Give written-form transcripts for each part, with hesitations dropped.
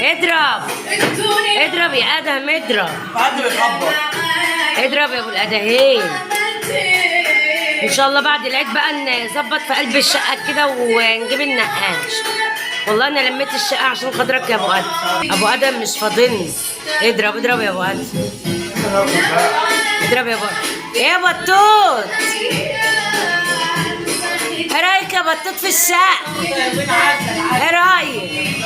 اضرب اضرب يا ادهم، اضرب اضرب يا ابو الادهين. ان شاء الله بعد العيد بقى نظبط في قلب الشقه كده ونجيب النقاش. والله انا لميت الشقه عشان خاطرك يا ابو ادم. ابو ادم مش فاضلني. اضرب اضرب يا ابو ادم، اضرب يا ابو ادم. ايه يا بطوط، ايه رايك يا بطوط في الشقه؟ ايه رايك؟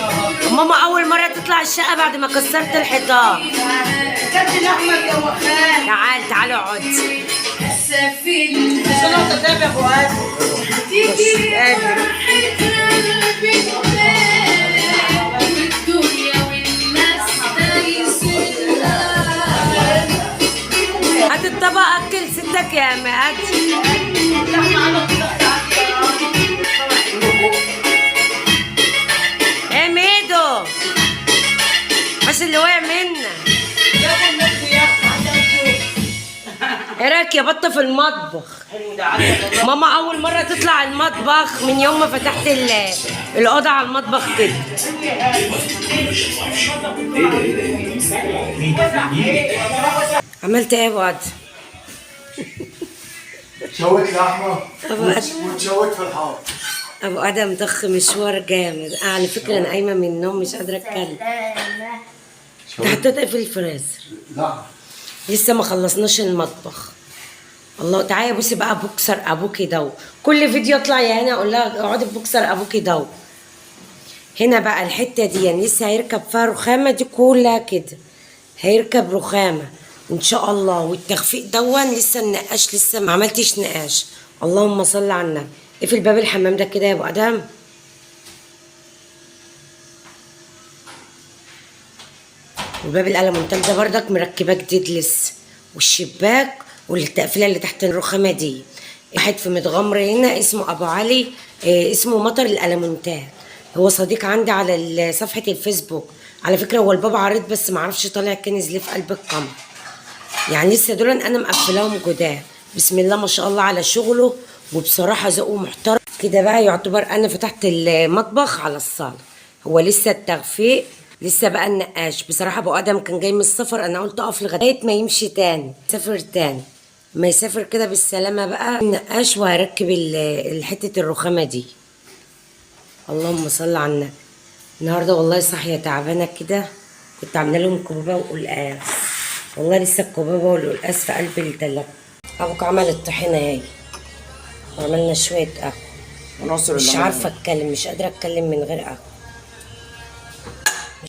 ماما اول مره تطلع الشقه بعد ما كسرت الحيطان. تعال تعال اقعد. شنو تتابع ابو هات الطبق اكل ستك يا مهد. ايه ميدو، بس اللي وقع منا. ايه رايك يا بطه في المطبخ؟ ماما اول مره تطلع المطبخ من يوم ما فتحت الاوضه على المطبخ كده. عملت ايه يا ابو ادم؟ شويت لحمه وتشويت في الحار. ابو ادم ضخ مشوار جامد. على فكره انا قايمه من النوم مش قادره اتكلم. انت حطيت ايه في الفريزر؟ لا لسه ما خلصناش المطبخ. الله تعالى بصي بقى بوكسر ابوكي دو. كل فيديو اطلع يا هنا اقول لها اقعدي بوكسر ابوكي دو. هنا بقى الحته دي يعني لسه هيركب فيها رخامه دي كلها كده، هيركب رخامه ان شاء الله. والتخفيق دون لسه النقاش لسه ما عملتش نقاش. اللهم صل على النبي. اقفل باب الحمام ده كده يا ابو ادم. وباب الالمونتال ده بردك مركباه جديد لسه، والشباك والتقفيله اللي تحت الرخامه دي. واحد في متغمر هنا اسمه ابو علي، اسمه مطر الالمونتال، هو صديق عندي على صفحه الفيسبوك. على فكره هو الباب عريض بس معرفش طالع كنز ليه في قلب القمر. يعني لسه دول انا مقفلاهم جداد. بسم الله ما شاء الله على شغله، وبصراحه ذوقه محترم كده. بقى يعتبر انا فتحت المطبخ على الصاله. هو لسه التخفيق لسه بقى النقاش. بصراحه ابو ادم كان جاي من السفر، انا قلت اقف لغايه ما يمشي تاني، يسافر تاني ما يسافر كده بالسلامه بقى النقاش. وهركب حته الرخامه دي. اللهم صل على النبي. النهارده والله صاحيه تعبانه كده، كنت عامله لهم كبابه وقلقاس. والله لسه الكبابه والقلقاس في قلب التلاجة. ابوك عمل الطحينه اهي، وعملنا شويه قهوه. مش عارفه اتكلم، مش قادره اتكلم من غير قهوه.